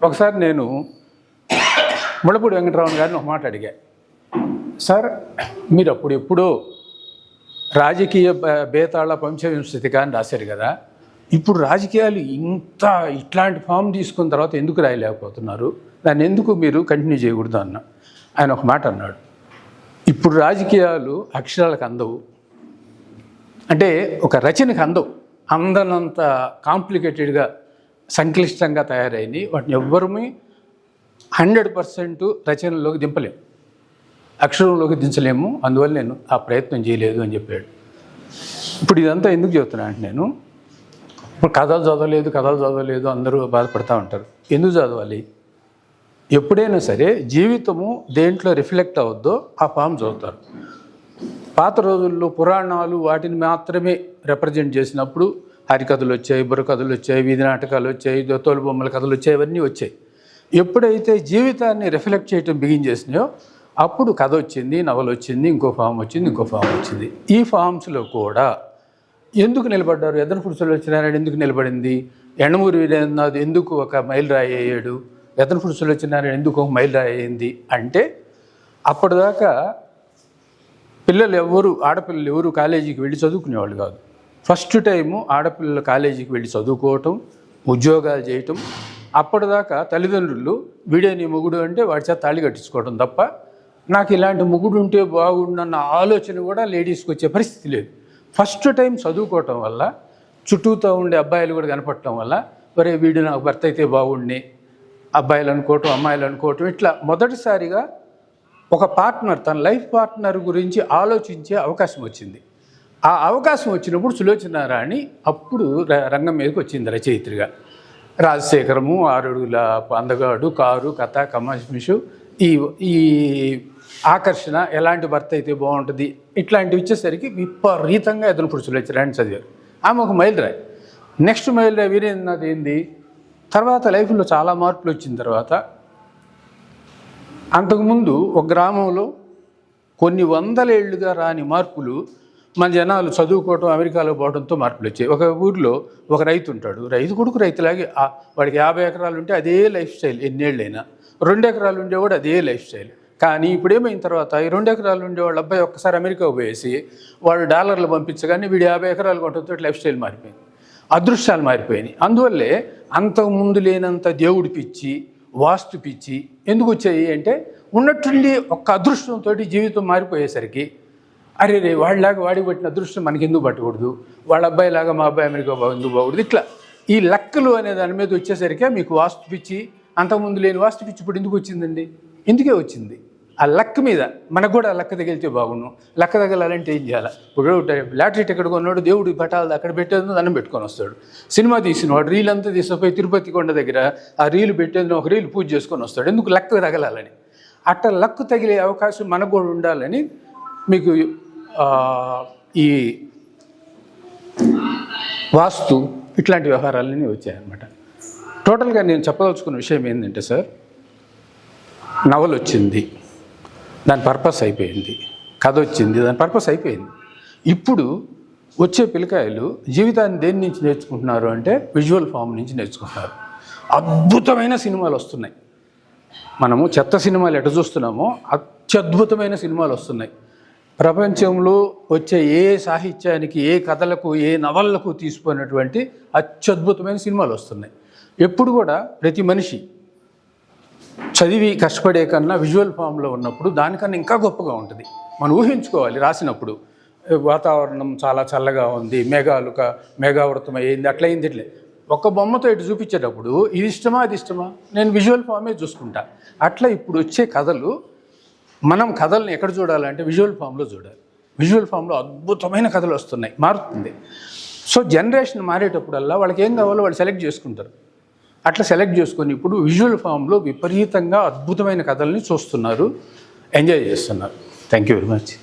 ఒకసారి నేను ముళ్ళపూడి వెంకటరామన్ గారిని ఒక మాట అడిగా. సార్, మీరు అప్పుడు ఎప్పుడో రాజకీయ బేతాళ వంశవింశతిక అని రాశారు కదా, ఇప్పుడు రాజకీయాలు ఇట్లాంటి ఫామ్ తీసుకున్న తర్వాత ఎందుకు రాయలేకపోతున్నారు, దాన్ని ఎందుకు మీరు కంటిన్యూ చేయకూడదు అన్న. ఆయన ఒక మాట అన్నాడు, ఇప్పుడు రాజకీయాలు అక్షరాలకు అందవు, అంటే ఒక రచనకు అందనంత కాంప్లికేటెడ్గా సంక్లిష్టంగా తయారైంది, వాటిని ఎవ్వరూ 100% రచనలోకి దింపలేము, అక్షరంలోకి దించలేము, అందువల్ల నేను ఆ ప్రయత్నం చేయలేదు అని చెప్పాడు. ఇప్పుడు ఇదంతా ఎందుకు చెబుతున్నా అంటే, నేను ఇప్పుడు కథలు చదవలేదు అందరూ బాధపడుతూ ఉంటారు. ఎందుకు చదవాలి? ఎప్పుడైనా సరే జీవితము దేంట్లో రిఫ్లెక్ట్ అవద్దో ఆ ఫామ్ చదువుతారు. పాత రోజుల్లో పురాణాలు వాటిని మాత్రమే రిప్రజెంట్ చేసినప్పుడు హరికథలు వచ్చాయి, బుర్రకథలు వచ్చాయి, వీధి నాటకాలు వచ్చాయి, తోలు బొమ్మల కథలు వచ్చాయి, ఇవన్నీ వచ్చాయి. ఎప్పుడైతే జీవితాన్ని రిఫ్లెక్ట్ చేయటం బిగిన్ చేసినాయో అప్పుడు కథ వచ్చింది, నవల వచ్చింది, ఇంకో ఫామ్ వచ్చింది. ఈ ఫామ్స్లో కూడా ఎందుకు నిలబడ్డారు? ఎద్దనపూడి సులోచనారాయణ ఎందుకు నిలబడింది? ఎండమూరి వీరేంద్రనాథ్ ఎందుకు ఒక మైలురాయి అయ్యాడు? ఎద్దనపూడి సులోచనారాయణ ఎందుకు ఒక మైలురాయి అయింది అంటే, అప్పటిదాకా ఆడపిల్లలు ఎవరు కాలేజీకి వెళ్ళి చదువుకునేవాళ్ళు కాదు. ఫస్ట్ టైము ఆడపిల్లలు కాలేజీకి వెళ్ళి చదువుకోవటం, ఉద్యోగాలు చేయటం. అప్పటిదాకా తల్లిదండ్రులు వీడే నీ మొగుడు అంటే వాడి చేత తాళి కట్టించుకోవడం తప్ప, నాకు ఇలాంటి మొగుడు ఉంటే బాగుండన్న ఆలోచన కూడా లేడీస్కి వచ్చే పరిస్థితి లేదు. ఫస్ట్ టైం చదువుకోవటం వల్ల చుట్టూతో ఉండే అబ్బాయిలు కూడా కనపడటం వల్ల, ఒరే వీడు నాకు భర్త అయితే బాగుండి అబ్బాయిలు అనుకోవటం, అమ్మాయిలు అనుకోవటం, ఇట్లా మొదటిసారిగా ఒక పార్ట్నర్, తన లైఫ్ పార్ట్నర్ గురించి ఆలోచించే అవకాశం వచ్చింది. ఆ అవకాశం వచ్చినప్పుడు సులోచనారాణి అప్పుడు రంగం మీదకి వచ్చింది రచయిత్రిగా. రాజశేఖరము, 6 అడుగుల అందగాడు, కారు, కథ, కమాష్మిషు, ఈ ఆకర్షణ, ఎలాంటి భర్త అయితే బాగుంటుంది, ఇట్లాంటివి వచ్చేసరికి విపరీతంగా ఎద్దనపూడి సులోచనారాయణ చదివారు. ఆమె ఒక మైలురాయి. నెక్స్ట్ మైలురాయి వీరేంద్రనాథ్ ఏంది? తర్వాత లైఫ్లో చాలా మార్పులు వచ్చిన తర్వాత, అంతకుముందు ఒక గ్రామంలో కొన్ని 100 ఏళ్లుగా రాని మార్పులు మన జనాలు చదువుకోవటం, అమెరికాలో పోవడంతో మార్పులు వచ్చాయి. ఒక ఊరిలో ఒక రైతు ఉంటాడు, రైతు కొడుకు రైతులాగే, వాడికి 50 ఎకరాలు ఉంటే అదే లైఫ్ స్టైల్, ఎన్నేళ్ళైనా. 2 ఎకరాలు ఉండేవాడు అదే లైఫ్ స్టైల్. కానీ ఇప్పుడు ఏమైన తర్వాత ఈ 2 ఎకరాలు ఉండేవాళ్ళు అబ్బాయి ఒక్కసారి అమెరికా పోయేసి వాడు డాలర్లు పంపించగానే వీడు 50 ఎకరాలు కొట్టడంతో లైఫ్ స్టైల్ మారిపోయింది, అదృష్టాలు మారిపోయినాయి. అందువల్లే అంతకుముందు లేనంత దేవుడి పిచ్చి, వాస్తు పిచ్చి ఎందుకు వచ్చాయి అంటే, ఉన్నట్టుండి ఒక్క అదృష్టంతో జీవితం మారిపోయేసరికి, అరే వాడిలాగా వాడికి పట్టిన అదృష్టం మనకి ఎందుకు పట్టకూడదు, వాళ్ళ అబ్బాయిలాగా మా అబ్బాయి అమెరికా ఎందుకు పోకూడదు, ఇట్లా ఈ లెక్కలు అనే దాని మీద వచ్చేసరికి మీకు వాస్తు పిచ్చి, అంతకుముందు లేని వాస్తు పిచ్చి ఇప్పుడు ఎందుకు వచ్చిందండి? ఎందుకే వచ్చింది? ఆ లెక్క మీద మనకు కూడా లెక్క తగిలితే బాగున్నాం. లెక్క తగలాలంటే ఏం చేయాలి? ఇప్పుడు లాటరీ టికెట్ కొన్నాడు, దేవుడి పటాలు అక్కడ పెట్టేది దండం పెట్టుకొని వస్తాడు. సినిమా తీసినవాడు రీల్ అంతా తీసుకుపోయి తిరుపతి కొండ దగ్గర ఆ రీలు పెట్టేది ఒక రీలు పూజ చేసుకొని వస్తాడు. ఎందుకు? లెక్క తగలాలని. అట్లా లెక్క తగిలే అవకాశం మనకు కూడా ఉండాలని మీకు ఈ వాస్తు ఇట్లాంటి వ్యవహారాలన్నీ వచ్చాయన్నమాట. టోటల్గా నేను చెప్పదలుచుకున్న విషయం ఏంటంటే, సార్, నవల వచ్చింది, దాని పర్పస్ అయిపోయింది. కథ వచ్చింది, దాని పర్పస్ అయిపోయింది. ఇప్పుడు వచ్చే పిల్లకాయలు జీవితాన్ని దేని నుంచి నేర్చుకుంటున్నారు అంటే, విజువల్ ఫామ్ నుంచి నేర్చుకుంటున్నారు. అద్భుతమైన సినిమాలు వస్తున్నాయి. మనము చెత్త సినిమాలు ఎట చూస్తున్నామో అత్యద్భుతమైన సినిమాలు వస్తున్నాయి. ప్రపంచంలో వచ్చే ఏ సాహిత్యానికి, ఏ కథలకు, ఏ నవళ్లకు తీసుకున్నటువంటి అత్యద్భుతమైన సినిమాలు వస్తున్నాయి. ఎప్పుడు కూడా ప్రతి మనిషి చదివి కష్టపడే కన్నా విజువల్ ఫామ్లో ఉన్నప్పుడు దానికన్నా ఇంకా గొప్పగా ఉంటుంది. మనం ఊహించుకోవాలి. రాసినప్పుడు వాతావరణం చాలా చల్లగా ఉంది, మేఘావృతం అయ్యింది, అట్లయింది, ఇట్లే ఒక్క బొమ్మతో ఇటు చూపించేటప్పుడు ఇది ఇష్టమా అది ఇష్టమా, నేను విజువల్ ఫామే చూసుకుంటా. అట్లా ఇప్పుడు వచ్చే కథలు, మనం కథల్ని ఎక్కడ చూడాలంటే విజువల్ ఫామ్లో చూడాలి. విజువల్ ఫామ్లో అద్భుతమైన కథలు వస్తున్నాయి, మారుతుంది. సో జనరేషన్ మారేటప్పుడల్లా వాళ్ళకి ఏం కావాలో వాళ్ళు సెలెక్ట్ చేసుకుంటారు. అట్లా సెలెక్ట్ చేసుకొని ఇప్పుడు విజువల్ ఫామ్లో విపరీతంగా అద్భుతమైన కథల్ని చూస్తున్నారు, ఎంజాయ్ చేస్తున్నారు. Thank you very much.